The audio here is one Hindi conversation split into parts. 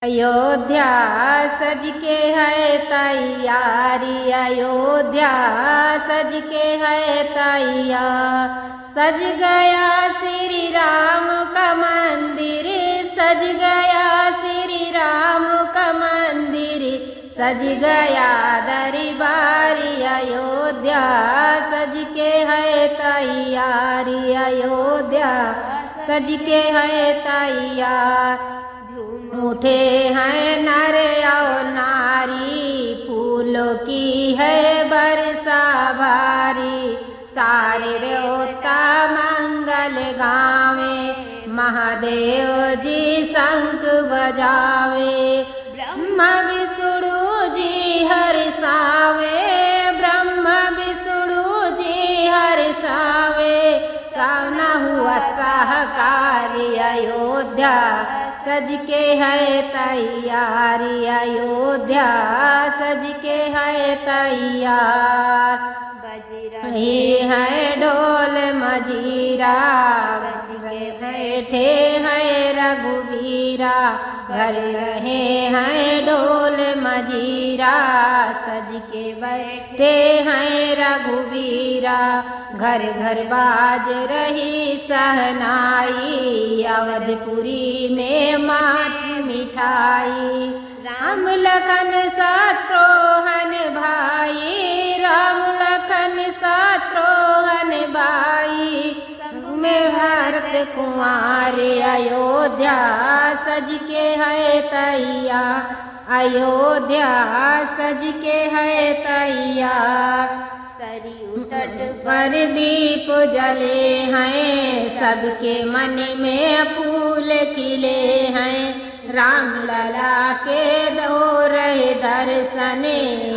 अयोध्या सज के है तैयारी, अयोध्या सज के है तैयार। सज गया श्री राम का मंदिर, सज गया श्री राम का मंदिर, सज गया दरबारी। अयोध्या सज के है तैयारी, अयोध्या सज के है तैयार। उठे हैं नर और नारी, फूलों की है बरसा भारी। सारे देवता मंगल गावे, महादेव जी शंख बजावे। ब्रह्मा विष्णु जी हर्षावे, ब्रह्मा विष्णु जी हर्षावे। सावना हुआ सहकारी, अयोध्या सज के है तैयारी, अयोध्या सज के है तैयार। बज रही है ढोल मजीरा, बैठे हैं रघुवीरा। घर रहे हैं ढोल मजीरा, सज के बैठे हैं रघुवीरा। घर घर बाज रही सहनाई, अवधपुरी में मात मिठाई। राम लखन शत्रुघ्न भाई, राम लखन शत्रुघ्न भाई। संग में भरत कुंवर, अयोध्या सज के है तैयार, अयोध्या सज के है तैयार। सरयू तट पर दीप जले हैं, सबके मन में फूल खिले हैं। राम लला के दो रहे दर्शन,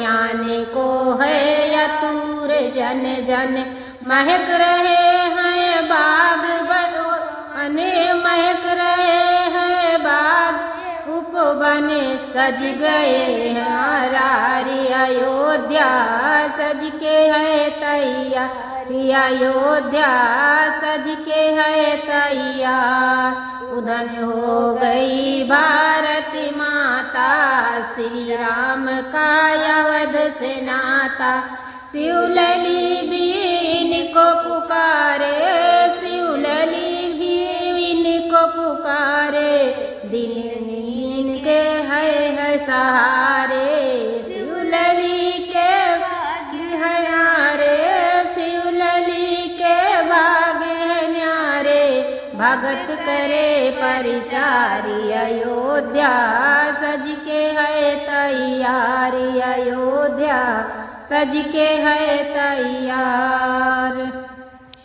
आने को है यतूर जन जन। महक रहे हैं बाग बने, महक रहे हैं बाग उपवन। सज गए हरारी, अयोध्या सज के है तैयारी, अयोध्या सज के है तैयार। उधन हो गई भारत माता, श्री राम का अवध से नाता। शिवलली भी इनको पुकारे, शिवलली भी इनको पुकारे। दिन इनके है सहारे, शिवलली के भाग्य है न्यारे, शिवलली के भाग्य है न्यारे। भगत करे परिचारी, अयोध्या सज के है तैयारी, अयोध्या सज के है तैयारी।